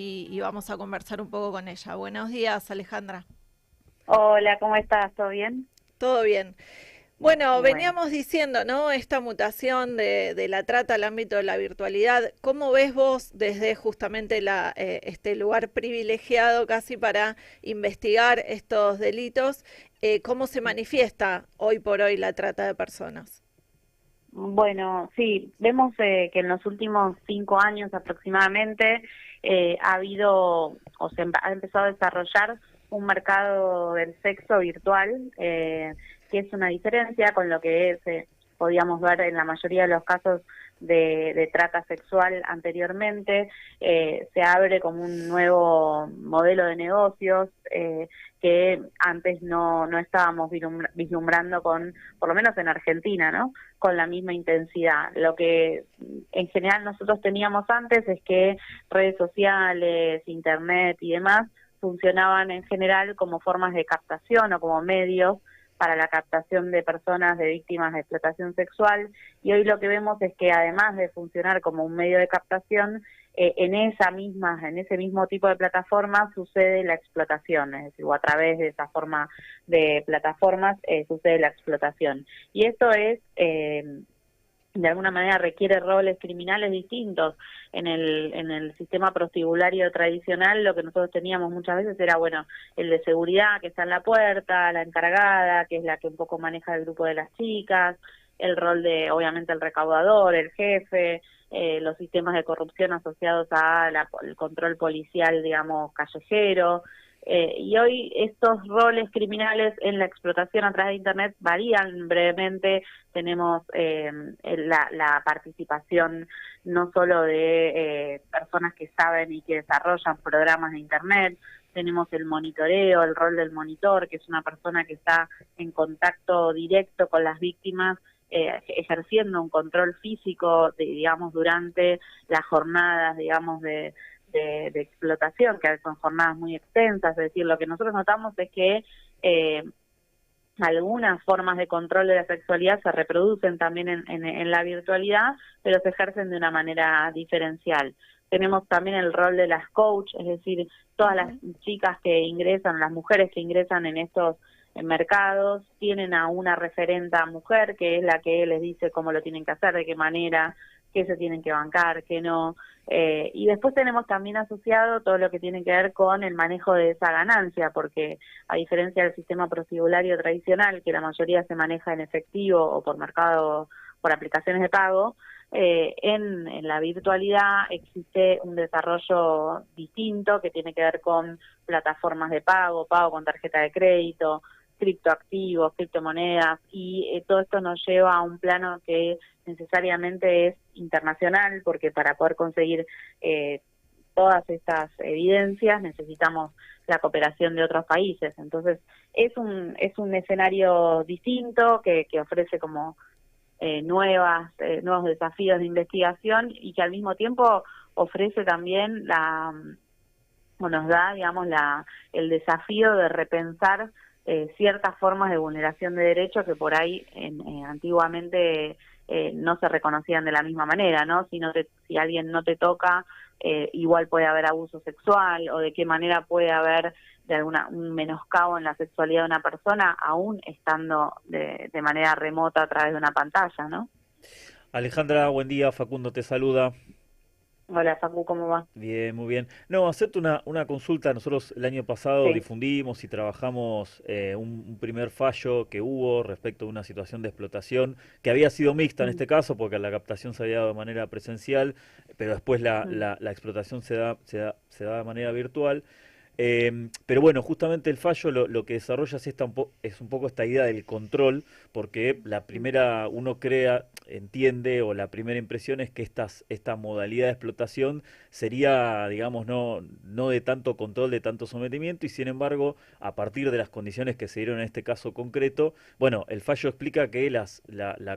y vamos a conversar un poco con ella. Buenos días, Alejandra. Hola, ¿cómo estás? ¿Todo bien? ¿Todo bien? Bueno, Bueno, veníamos diciendo, ¿no? Esta mutación de la trata al ámbito de la virtualidad. ¿Cómo ves vos desde justamente este lugar privilegiado casi para investigar estos delitos? ¿Cómo se manifiesta hoy por hoy la trata de personas? bueno, sí, vemos que en los últimos 5 años aproximadamente ha habido o ha empezado a desarrollar un mercado del sexo virtual, que es una diferencia con lo que es, podíamos ver en la mayoría de los casos de trata sexual anteriormente. Se abre como un nuevo modelo de negocios que antes no estábamos vislumbrando con, por lo menos en Argentina, ¿no? Con la misma intensidad. Lo que en general nosotros teníamos antes es que redes sociales, internet y demás funcionaban en general como formas de captación o como medios para la captación de personas, de víctimas de explotación sexual, y hoy lo que vemos es que además de funcionar como un medio de captación, en ese mismo tipo de plataformas sucede la explotación, es decir, o a través de esa forma de plataformas sucede la explotación. Y esto es de alguna manera requiere roles criminales distintos. En el sistema prostibulario tradicional lo que nosotros teníamos muchas veces era, bueno, el de seguridad que está en la puerta, la encargada, que es la que un poco maneja el grupo de las chicas, el rol de, obviamente, el recaudador, el jefe, los sistemas de corrupción asociados al control policial, digamos, callejero. Y hoy estos roles criminales en la explotación a través de Internet varían brevemente. Tenemos la participación no solo de personas que saben y que desarrollan programas de Internet, tenemos el monitoreo, el rol del monitor, que es una persona que está en contacto directo con las víctimas, ejerciendo un control físico, digamos, durante las jornadas, digamos, de explotación, que a veces son jornadas muy extensas. Es decir, lo que nosotros notamos es que algunas formas de control de la sexualidad se reproducen también en la virtualidad, pero se ejercen de una manera diferencial. Tenemos también el rol de las coach, es decir, todas las Ujú. chicas que ingresan, las mujeres que ingresan en estos mercados, tienen a una referenta mujer que es la que les dice cómo lo tienen que hacer, de qué manera, qué se tienen que bancar, qué no. Y después tenemos también asociado todo lo que tiene que ver con el manejo de esa ganancia, porque a diferencia del sistema prostibulario tradicional, que la mayoría se maneja en efectivo o por mercado, por aplicaciones de pago, en la virtualidad existe un desarrollo distinto que tiene que ver con plataformas de pago, pago con tarjeta de crédito, criptoactivos, criptomonedas, y todo esto nos lleva a un plano que necesariamente es internacional, porque para poder conseguir todas estas evidencias necesitamos la cooperación de otros países. Entonces es un escenario distinto que ofrece como nuevos desafíos de investigación, y que al mismo tiempo ofrece también o nos da, digamos, el desafío de repensar ciertas formas de vulneración de derechos que por ahí antiguamente no se reconocían de la misma manera, ¿no? Si alguien no te toca, igual puede haber abuso sexual, o de qué manera puede haber un menoscabo en la sexualidad de una persona, aún estando de manera remota a través de una pantalla, ¿no? Alejandra, buen día, Facundo te saluda. Hola, Facu, ¿cómo va? Bien, muy bien. No, hacerte una consulta. Nosotros el año pasado Sí. difundimos y trabajamos un primer fallo que hubo respecto a una situación de explotación que había sido mixta en Mm, este caso porque la captación se había dado de manera presencial, pero después mm, la explotación se da de manera virtual. Pero bueno, justamente el fallo lo que desarrolla es un poco esta idea del control, porque la mm, primera, uno crea, entiende, o la primera impresión es que esta modalidad de explotación sería, digamos, no de tanto control, de tanto sometimiento, y sin embargo, a partir de las condiciones que se dieron en este caso concreto, bueno, el fallo explica que la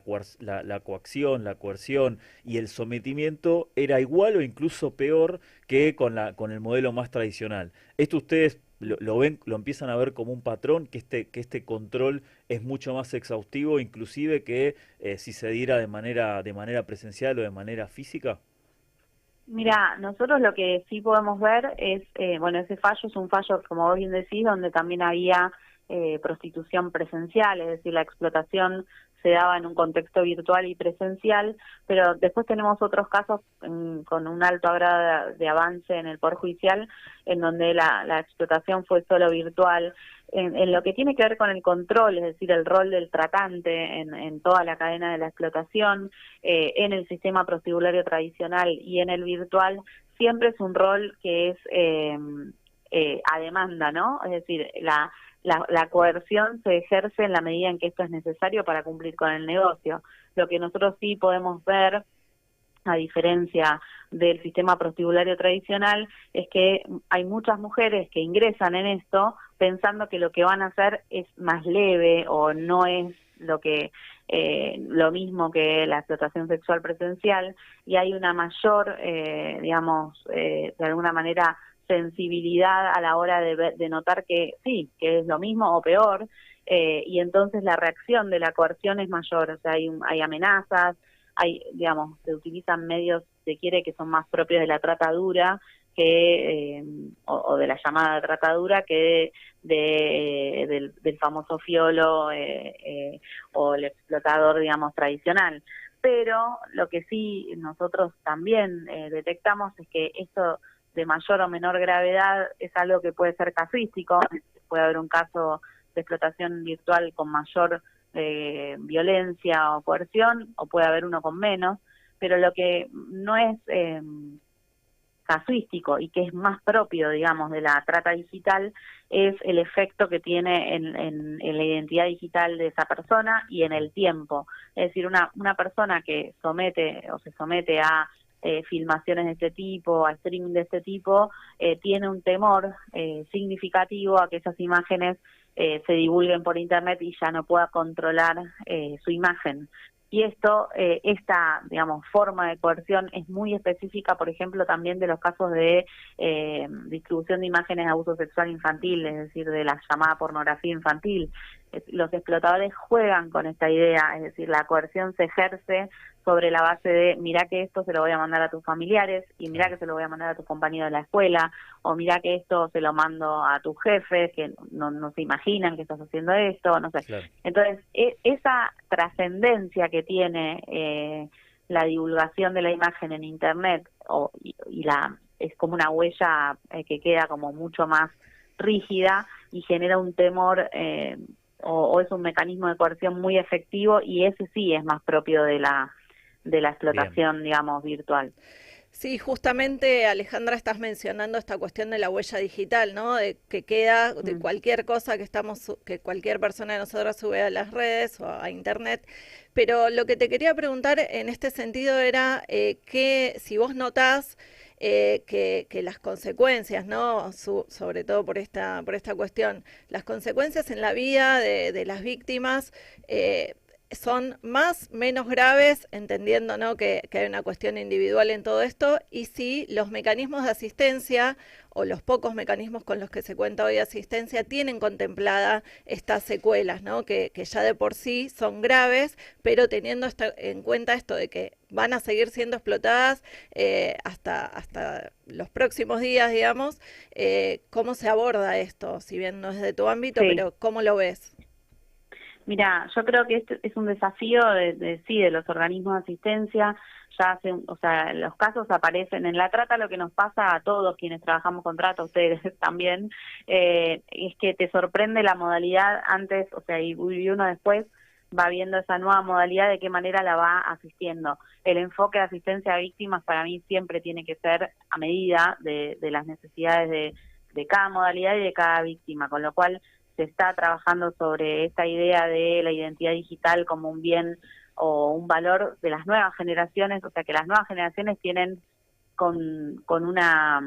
coacción, la coerción y el sometimiento era igual o incluso peor que con el modelo más tradicional. Esto ustedes lo ven, lo empiezan a ver como un patrón, que este control es mucho más exhaustivo, inclusive que si se diera de manera presencial o de manera física. Mira, nosotros lo que sí podemos ver es, bueno, ese fallo es un fallo, como vos bien decís, donde también había prostitución presencial, es decir, la explotación se daba en un contexto virtual y presencial, pero después tenemos otros casos con un alto grado de avance en el Poder Judicial, en donde la explotación fue solo virtual. En lo que tiene que ver con el control, es decir, el rol del tratante en toda la cadena de la explotación, en el sistema prostibulario tradicional y en el virtual, siempre es un rol que es a demanda, ¿no? Es decir, la coerción se ejerce en la medida en que esto es necesario para cumplir con el negocio. Lo que nosotros sí podemos ver, a diferencia del sistema prostibulario tradicional, es que hay muchas mujeres que ingresan en esto pensando que lo que van a hacer es más leve o no es lo mismo que la explotación sexual presencial, y hay una mayor, de alguna manera, sensibilidad a la hora de notar que sí, que es lo mismo o peor, y entonces la reacción de la coerción es mayor. O sea, hay amenazas, se utilizan medios, se quiere, que son más propios de la trata dura, o de la llamada trata dura, que del famoso fiolo o el explotador, digamos, tradicional. Pero lo que sí nosotros también detectamos es que esto de mayor o menor gravedad es algo que puede ser casuístico. Puede haber un caso de explotación virtual con mayor violencia o coerción, o puede haber uno con menos, pero lo que no es casuístico y que es más propio, digamos, de la trata digital, es el efecto que tiene en la identidad digital de esa persona y en el tiempo. Es decir, una persona que se somete a filmaciones de este tipo, a streaming de este tipo, tiene un temor significativo a que esas imágenes se divulguen por internet y ya no pueda controlar su imagen. Y esta, digamos, forma de coerción es muy específica, por ejemplo, también de los casos de distribución de imágenes de abuso sexual infantil, es decir, de la llamada pornografía infantil. Los explotadores juegan con esta idea, es decir, la coerción se ejerce sobre la base de: mirá que esto se lo voy a mandar a tus familiares, y mirá que se lo voy a mandar a tus compañeros de la escuela, o mirá que esto se lo mando a tus jefes, que no se imaginan que estás haciendo esto, no sé. Claro. Entonces, esa trascendencia que tiene la divulgación de la imagen en Internet, es como una huella que queda como mucho más rígida y genera un temor, o es un mecanismo de coerción muy efectivo, y ese sí es más propio de la explotación, bien, digamos, virtual. Sí, justamente, Alejandra, estás mencionando esta cuestión de la huella digital, ¿no? De que queda de cualquier cosa que cualquier persona de nosotros sube a las redes o a internet. Pero lo que te quería preguntar en este sentido era que si vos notás que las consecuencias, ¿no? Sobre todo por esta cuestión, las consecuencias en la vida de las víctimas son más, menos graves, entendiendo, ¿no?, que hay una cuestión individual en todo esto, y si los mecanismos de asistencia o los pocos mecanismos con los que se cuenta hoy de asistencia tienen contemplada estas secuelas, ¿no?, que ya de por sí son graves, pero teniendo en cuenta esto de que van a seguir siendo explotadas hasta los próximos días, digamos. ¿Cómo se aborda esto? Si bien no es de tu ámbito, sí, pero ¿cómo lo ves? Mira, yo creo que este es un desafío de los organismos de asistencia. Los casos aparecen en la trata. Lo que nos pasa a todos quienes trabajamos con trata, ustedes también, es que te sorprende la modalidad antes, y uno después va viendo esa nueva modalidad, de qué manera la va asistiendo. El enfoque de asistencia a víctimas para mí siempre tiene que ser a medida de las necesidades de cada modalidad y de cada víctima, con lo cual se está trabajando sobre esta idea de la identidad digital como un bien o un valor de las nuevas generaciones. O sea, que las nuevas generaciones tienen con una,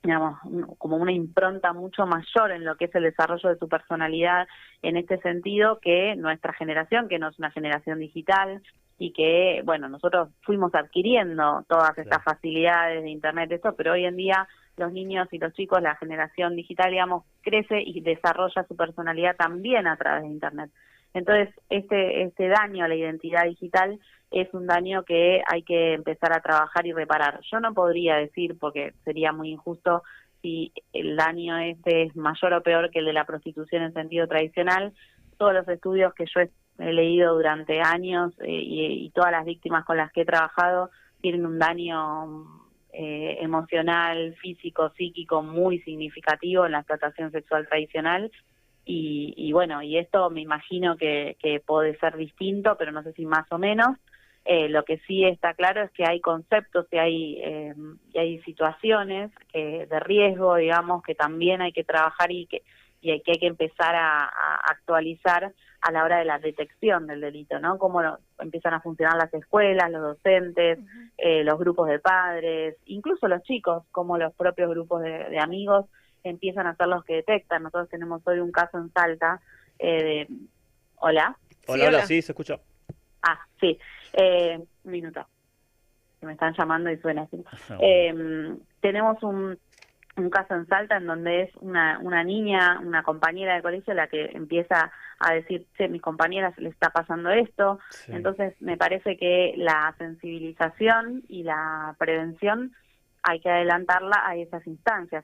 digamos, como una impronta mucho mayor en lo que es el desarrollo de su personalidad en este sentido, que nuestra generación, que no es una generación digital, y que, bueno, nosotros fuimos adquiriendo todas estas facilidades de Internet, pero hoy en día los niños y los chicos, la generación digital, digamos, crece y desarrolla su personalidad también a través de Internet. Entonces, este daño a la identidad digital es un daño que hay que empezar a trabajar y reparar. Yo no podría decir, porque sería muy injusto, si el daño este es mayor o peor que el de la prostitución en sentido tradicional. Todos los estudios que yo he leído durante años y todas las víctimas con las que he trabajado tienen un daño emocional, físico, psíquico muy significativo en la explotación sexual tradicional. Y bueno, y esto me imagino que puede ser distinto, pero no sé si más o menos. Lo que sí está claro es que hay conceptos y hay situaciones de riesgo, digamos, que también hay que trabajar y que hay que empezar a actualizar a la hora de la detección del delito, ¿no? Cómo empiezan a funcionar las escuelas, los docentes, los grupos de padres, incluso los chicos, como los propios grupos de amigos empiezan a ser los que detectan. Nosotros tenemos hoy un caso en Salta ¿Hola? Hola, hola, sí, se escucha. Ah, sí. Un minuto. Que me están llamando y suena así. Tenemos un caso en Salta en donde es una niña, una compañera de colegio la que empieza a decir, che, mis compañeras le está pasando esto. Sí. Entonces me parece que la sensibilización y la prevención hay que adelantarla a esas instancias,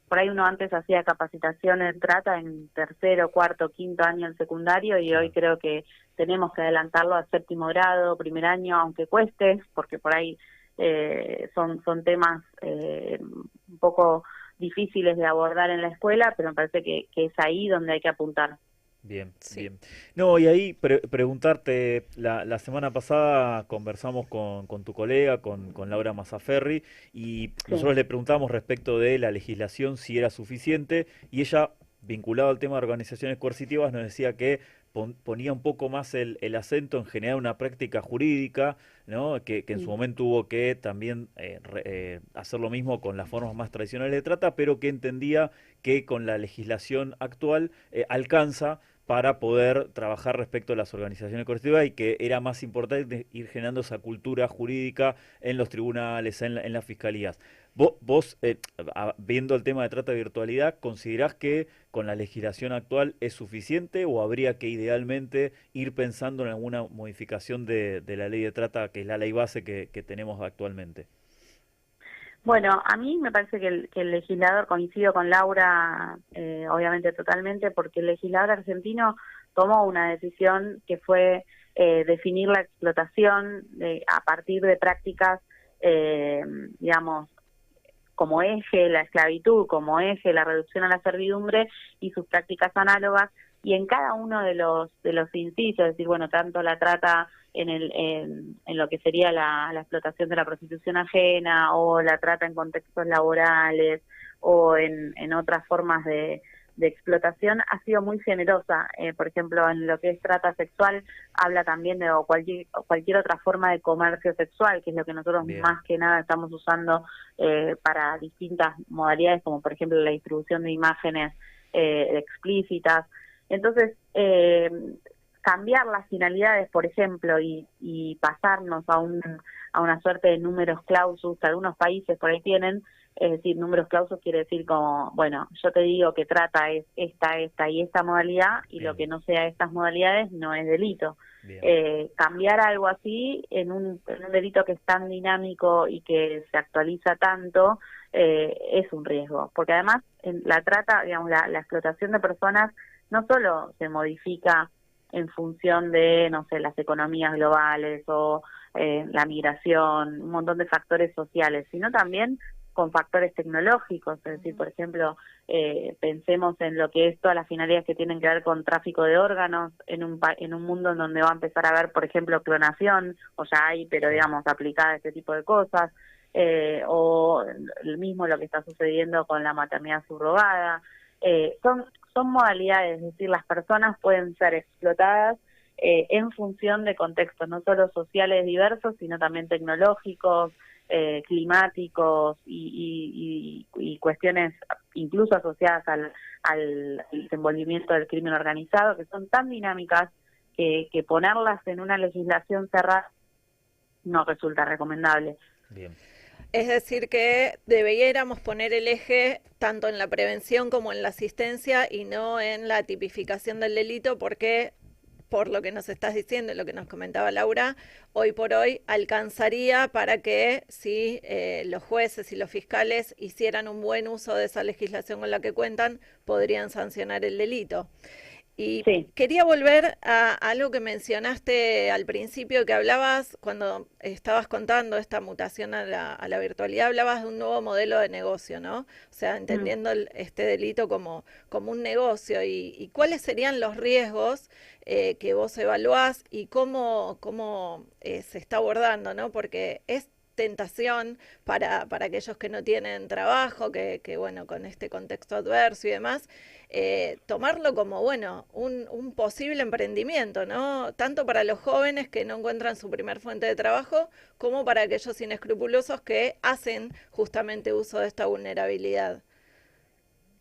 por ahí uno antes hacía capacitación en trata en tercero, cuarto, quinto año del secundario y hoy creo que tenemos que adelantarlo a séptimo grado, primer año, aunque cueste, porque por ahí son temas un poco difíciles de abordar en la escuela, pero me parece que es ahí donde hay que apuntar. Bien, sí. Bien. No, y ahí preguntarte, la semana pasada conversamos con tu colega, con Laura Mazzaferri, y nosotros le preguntamos respecto de la legislación si era suficiente, y ella, vinculado al tema de organizaciones coercitivas, nos decía que ponía un poco más el acento en generar una práctica jurídica, ¿no? Que en su momento hubo que también hacer lo mismo con las formas más tradicionales de trata, pero que entendía que con la legislación actual alcanza para poder trabajar respecto a las organizaciones coercitivas y que era más importante ir generando esa cultura jurídica en los tribunales, en las fiscalías. Vos viendo el tema de trata de virtualidad, ¿considerás que con la legislación actual es suficiente o habría que idealmente ir pensando en alguna modificación de la ley de trata, que es la ley base que tenemos actualmente? Bueno, a mí me parece que el legislador, coincido con Laura, obviamente totalmente, porque el legislador argentino tomó una decisión que fue definir la explotación a partir de prácticas, digamos, como eje la esclavitud, como eje la reducción a la servidumbre y sus prácticas análogas, y en cada uno de los incisos, es decir, bueno, tanto la trata en lo que sería la explotación de la prostitución ajena, o la trata en contextos laborales, o en otras formas de explotación, ha sido muy generosa. Por ejemplo, en lo que es trata sexual, habla también de cualquier otra forma de comercio sexual, que es lo que nosotros más que nada estamos usando para distintas modalidades, como por ejemplo la distribución de imágenes explícitas. Entonces, cambiar las finalidades, por ejemplo, y pasarnos a una suerte de números clausus que algunos países por ahí tienen, es decir, números clausus quiere decir como, bueno, yo te digo que trata es esta y esta modalidad, y lo que no sea estas modalidades no es delito. Cambiar algo así en un delito que es tan dinámico y que se actualiza tanto, es un riesgo, porque además en la trata, digamos, la explotación de personas no solo se modifica en función de, no sé, las economías globales o la migración, un montón de factores sociales, sino también con factores tecnológicos, es decir, por ejemplo, pensemos en lo que es todas las finalidades que tienen que ver con tráfico de órganos en un mundo en donde va a empezar a haber, por ejemplo, clonación, o ya hay, pero digamos, aplicada a este tipo de cosas, o el mismo lo que está sucediendo con la maternidad subrogada. Son modalidades, es decir, las personas pueden ser explotadas en función de contextos no solo sociales diversos, sino también tecnológicos, climáticos y cuestiones incluso asociadas al desenvolvimiento del crimen organizado, que son tan dinámicas que ponerlas en una legislación cerrada no resulta recomendable. Bien. Es decir, que debiéramos poner el eje tanto en la prevención como en la asistencia y no en la tipificación del delito, porque por lo que nos estás diciendo, lo que nos comentaba Laura, hoy por hoy alcanzaría para que si los jueces y los fiscales hicieran un buen uso de esa legislación con la que cuentan, podrían sancionar el delito. Y Sí. quería volver a algo que mencionaste al principio, que hablabas, cuando estabas contando esta mutación a la virtualidad, hablabas de un nuevo modelo de negocio, ¿no? O sea, Mm. entendiendo este delito como un negocio y cuáles serían los riesgos que vos evaluás y cómo se está abordando, ¿no? Porque es tentación para aquellos que no tienen trabajo, que bueno, con este contexto adverso y demás, tomarlo como, bueno, un posible emprendimiento, ¿no? Tanto para los jóvenes que no encuentran su primer fuente de trabajo, como para aquellos inescrupulosos que hacen justamente uso de esta vulnerabilidad.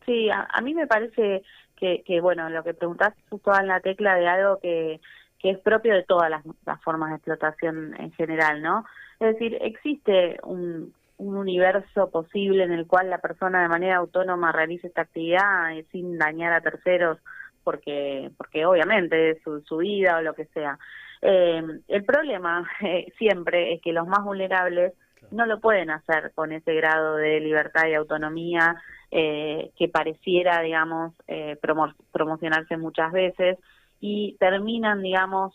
Sí, a mí me parece que, bueno, lo que preguntás justo en la tecla de algo que es propio de todas las formas de explotación en general, ¿no? Es decir, existe un universo posible en el cual la persona de manera autónoma realice esta actividad sin dañar a terceros, porque obviamente es su vida o lo que sea. El problema siempre es que los más vulnerables no lo pueden hacer con ese grado de libertad y autonomía que pareciera, digamos, promocionarse muchas veces y terminan, digamos,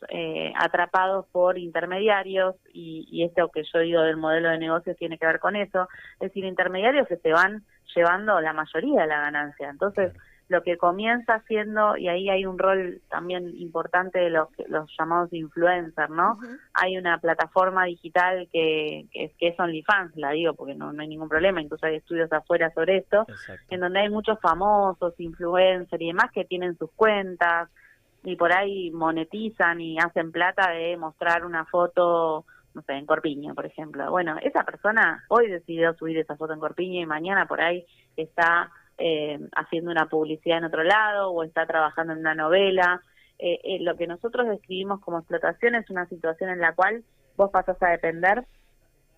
atrapados por intermediarios y esto que yo digo del modelo de negocios tiene que ver con eso, es decir, intermediarios que se van llevando la mayoría de la ganancia. Entonces, lo que comienza siendo, y ahí hay un rol también importante de los llamados influencers, ¿no? Ujú. Hay una plataforma digital que es OnlyFans, la digo porque no hay ningún problema, incluso hay estudios afuera sobre esto, Exacto. en donde hay muchos famosos, influencers y demás que tienen sus cuentas y por ahí monetizan y hacen plata de mostrar una foto, no sé, en Corpiño, por ejemplo. Bueno, esa persona hoy decidió subir esa foto en Corpiño y mañana por ahí está haciendo una publicidad en otro lado o está trabajando en una novela. Lo que nosotros describimos como explotación es una situación en la cual vos pasás a depender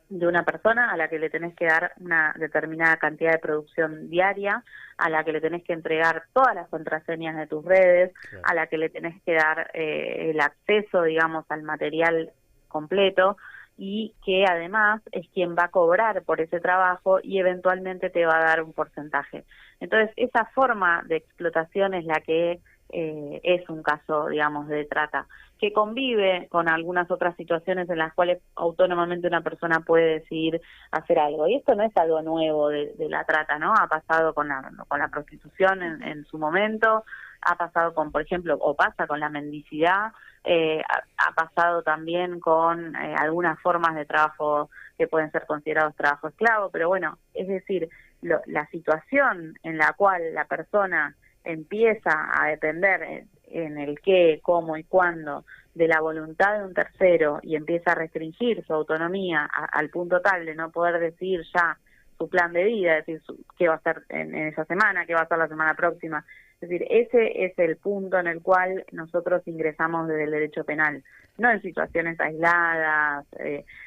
de una persona a la que le tenés que dar una determinada cantidad de producción diaria, a la que le tenés que entregar todas las contraseñas de tus redes, Claro. a la que le tenés que dar el acceso, digamos, al material completo y que además es quien va a cobrar por ese trabajo y eventualmente te va a dar un porcentaje. Entonces, esa forma de explotación es la que es un caso, digamos, de trata, que convive con algunas otras situaciones en las cuales autónomamente una persona puede decidir hacer algo. Y esto no es algo nuevo de la trata, ¿no? Ha pasado con la prostitución en su momento, ha pasado con, por ejemplo, o pasa con la mendicidad, ha pasado también con algunas formas de trabajo que pueden ser considerados trabajo esclavo, pero bueno, es decir, la situación en la cual la persona empieza a depender en el qué, cómo y cuándo de la voluntad de un tercero y empieza a restringir su autonomía al punto tal de no poder decidir ya su plan de vida, es decir, qué va a hacer en esa semana, qué va a hacer la semana próxima. Es decir, ese es el punto en el cual nosotros ingresamos desde el derecho penal, no en situaciones aisladas,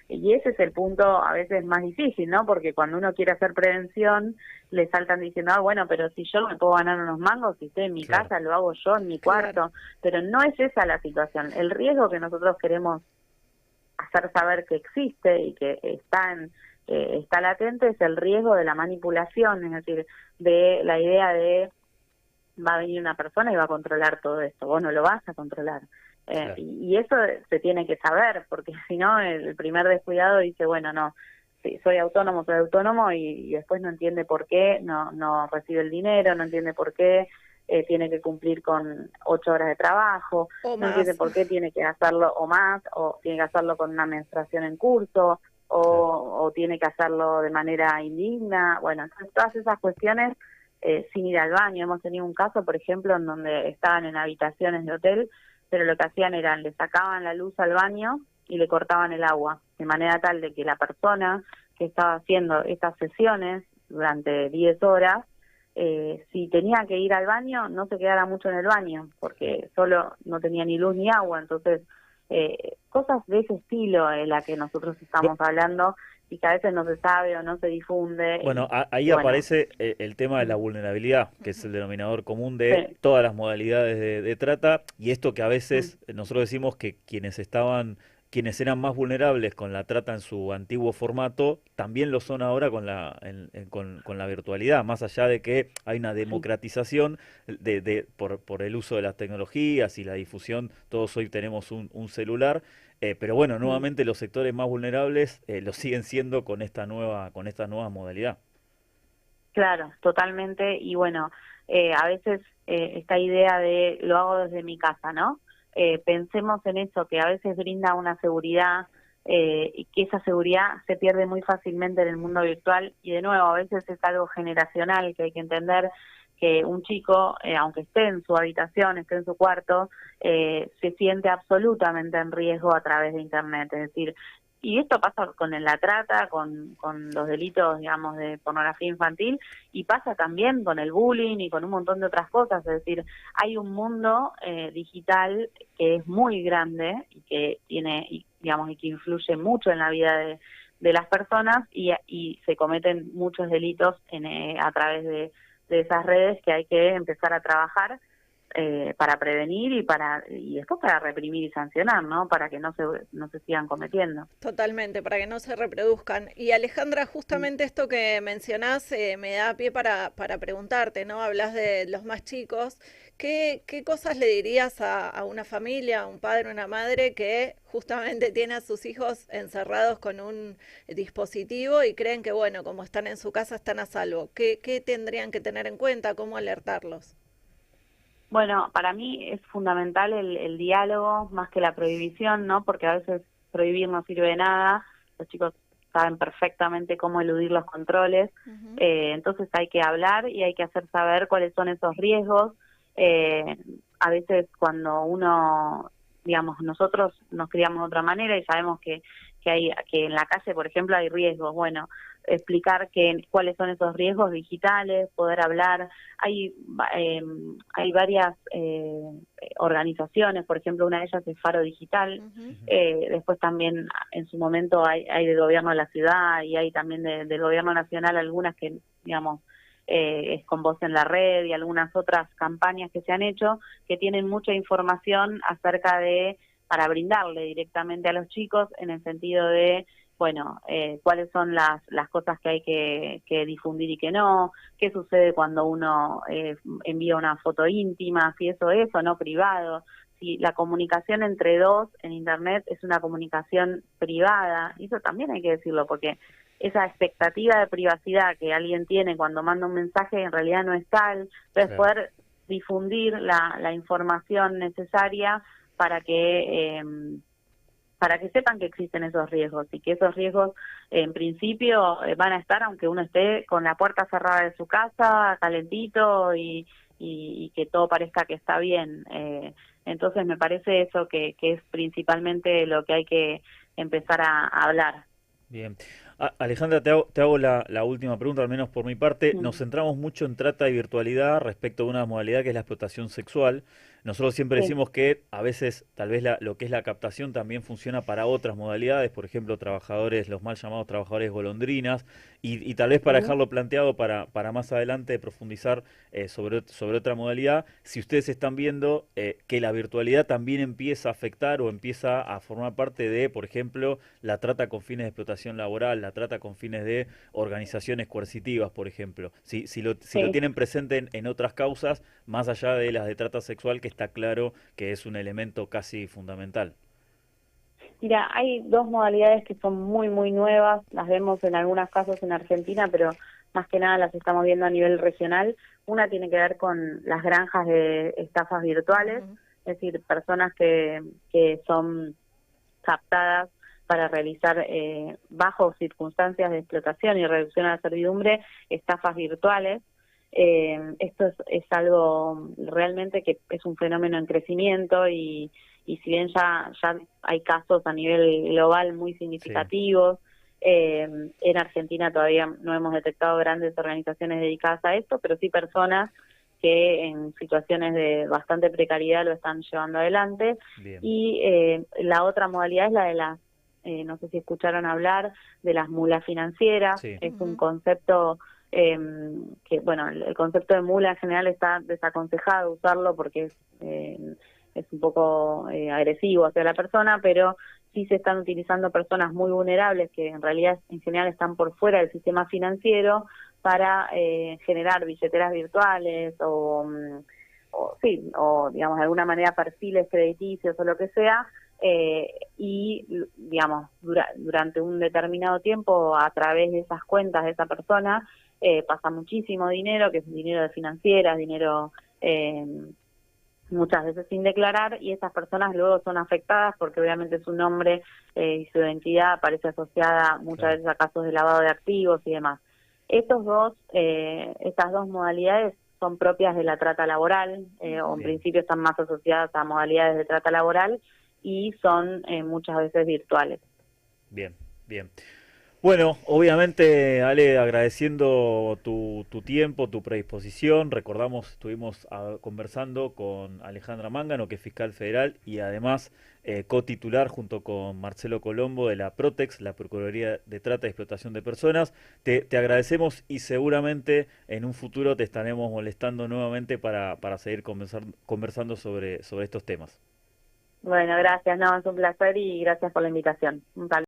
y ese es el punto a veces más difícil, ¿no? Porque cuando uno quiere hacer prevención, le saltan diciendo, ah, bueno, pero si yo me puedo ganar unos mangos, si estoy en mi Claro. casa, lo hago yo en mi cuarto, Claro. pero no es esa la situación. El riesgo que nosotros queremos hacer saber que existe y que está latente es el riesgo de la manipulación, es decir, de la idea de va a venir una persona y va a controlar todo esto, vos no lo vas a controlar. Claro. Y eso se tiene que saber, porque si no, el primer descuidado dice, bueno, no, sí, soy autónomo y después no entiende por qué, no recibe el dinero, no entiende por qué tiene que cumplir con 8 horas de trabajo, O no entiende más. por qué tiene que hacerlo o más, o tiene que hacerlo con una menstruación en curso, Claro. o tiene que hacerlo de manera indigna. Bueno, entonces todas esas cuestiones sin ir al baño. Hemos tenido un caso, por ejemplo, en donde estaban en habitaciones de hotel, pero lo que hacían era, le sacaban la luz al baño y le cortaban el agua, de manera tal de que la persona que estaba haciendo estas sesiones durante 10 horas, si tenía que ir al baño, no se quedara mucho en el baño, porque solo no tenía ni luz ni agua. Entonces, cosas de ese estilo en la que nosotros estamos hablando, y que a veces no se sabe o no se difunde. Bueno, ahí bueno, aparece el tema de la vulnerabilidad, que es el denominador común de sí, todas las modalidades de trata, y esto que a mm, veces nosotros decimos que quienes eran más vulnerables con la trata en su antiguo formato, también lo son ahora con la virtualidad, más allá de que hay una sí, democratización por el uso de las tecnologías y la difusión, todos hoy tenemos un celular. Pero bueno, mm, nuevamente los sectores más vulnerables lo siguen siendo con esta nueva modalidad. claro, totalmente. Y bueno, a veces esta idea de lo hago desde mi casa, ¿no? Pensemos en eso, que a veces brinda una seguridad y que esa seguridad se pierde muy fácilmente en el mundo virtual. Y de nuevo, a veces es algo generacional que hay que entender que un chico, aunque esté en su habitación, esté en su cuarto, se siente absolutamente en riesgo a través de Internet. Es decir, y esto pasa con la trata, con los delitos, digamos, de pornografía infantil, y pasa también con el bullying y con un montón de otras cosas. Es decir, hay un mundo digital que es muy grande y que tiene, digamos, y que influye mucho en la vida de las personas, y se cometen muchos delitos a través de esas redes que hay que empezar a trabajar para prevenir y después para reprimir y sancionar, ¿no? Para que no se sigan cometiendo. Totalmente, para que no se reproduzcan. Y Alejandra, Mm, justamente esto que mencionás me da pie para preguntarte, ¿no? Hablas de los más chicos. ¿Qué cosas le dirías a una familia, a un padre, una madre que justamente tiene a sus hijos encerrados con un dispositivo y creen que, bueno, como están en su casa, están a salvo? ¿Qué tendrían que tener en cuenta? ¿Cómo alertarlos? Bueno, para mí es fundamental el diálogo más que la prohibición, ¿no? Porque a veces prohibir no sirve de nada. Los chicos saben perfectamente cómo eludir los controles. Ujú. Entonces hay que hablar y hay que hacer saber cuáles son esos riesgos. Eh, a veces cuando uno, digamos, nosotros nos criamos de otra manera y sabemos que en la calle, por ejemplo, hay riesgos. Bueno, explicar cuáles son esos riesgos digitales, poder hablar. Hay, eh, hay varias organizaciones, por ejemplo, una de ellas es Faro Digital. Ujú. Ujú. Después también en su momento hay del gobierno de la ciudad y hay también del gobierno nacional algunas que, digamos, es con Voz en la Red y algunas otras campañas que se han hecho que tienen mucha información acerca para brindarle directamente a los chicos en el sentido de, bueno, cuáles son las cosas que hay que difundir y que no, qué sucede cuando uno envía una foto íntima, si eso es o no privado, si la comunicación entre dos en Internet es una comunicación privada, y eso también hay que decirlo, porque esa expectativa de privacidad que alguien tiene cuando manda un mensaje en realidad no es tal, entonces Claro. poder difundir la información necesaria para que sepan que existen esos riesgos y que esos riesgos en principio van a estar aunque uno esté con la puerta cerrada de su casa, calentito y que todo parezca que está bien. Entonces me parece eso que es principalmente lo que hay que empezar a hablar. Bien. Alejandra, te hago la última pregunta, al menos por mi parte. Nos Mm, centramos mucho en trata y virtualidad respecto a una modalidad que es la explotación sexual. Nosotros siempre sí. decimos que a veces tal vez lo que es la captación también funciona para otras modalidades, por ejemplo, trabajadores, los mal llamados trabajadores golondrinas, y tal vez para Mm. dejarlo planteado para más adelante profundizar sobre otra modalidad, si ustedes están viendo que la virtualidad también empieza a afectar o empieza a formar parte de, por ejemplo, la trata con fines de explotación laboral, la trata con fines de organizaciones coercitivas, por ejemplo. Si lo Sí. tienen presente en otras causas, más allá de las de trata sexual, que está claro que es un elemento casi fundamental. Mira, hay dos modalidades que son muy, muy nuevas, las vemos en algunos casos en Argentina, pero más que nada las estamos viendo a nivel regional. Una tiene que ver con las granjas de estafas virtuales, Ujú. es decir, personas que son captadas para realizar bajo circunstancias de explotación y reducción a la servidumbre, estafas virtuales. Esto es algo realmente que es un fenómeno en crecimiento y si bien ya hay casos a nivel global muy Sí, significativos, en Argentina todavía no hemos detectado grandes organizaciones dedicadas a esto, pero sí personas que en situaciones de bastante precariedad lo están llevando adelante. bien. Y la otra modalidad es la de las no sé si escucharon hablar de las mulas financieras. Sí. Es un concepto que, bueno, el concepto de mula en general está desaconsejado usarlo porque es un poco agresivo hacia la persona, pero sí se están utilizando personas muy vulnerables que en realidad en general están por fuera del sistema financiero para generar billeteras virtuales o digamos de alguna manera perfiles crediticios o lo que sea, y digamos durante un determinado tiempo a través de esas cuentas de esa persona pasa muchísimo dinero, que es dinero de financieras, dinero muchas veces sin declarar, y esas personas luego son afectadas porque obviamente su nombre y su identidad aparece asociada muchas veces a casos de lavado de activos y demás. Estas dos modalidades son propias de la trata laboral, o en principio están más asociadas a modalidades de trata laboral y son muchas veces virtuales. Bien, bien. Bueno, obviamente, Ale, agradeciendo tu tiempo, tu predisposición. Recordamos, estuvimos conversando con Alejandra Mangano, que es fiscal federal y además cotitular junto con Marcelo Colombo de la Protex, la Procuraduría de Trata y Explotación de Personas. Te agradecemos y seguramente en un futuro te estaremos molestando nuevamente para seguir conversando sobre estos temas. Bueno, gracias, no, es un placer y gracias por la invitación. Un saludo.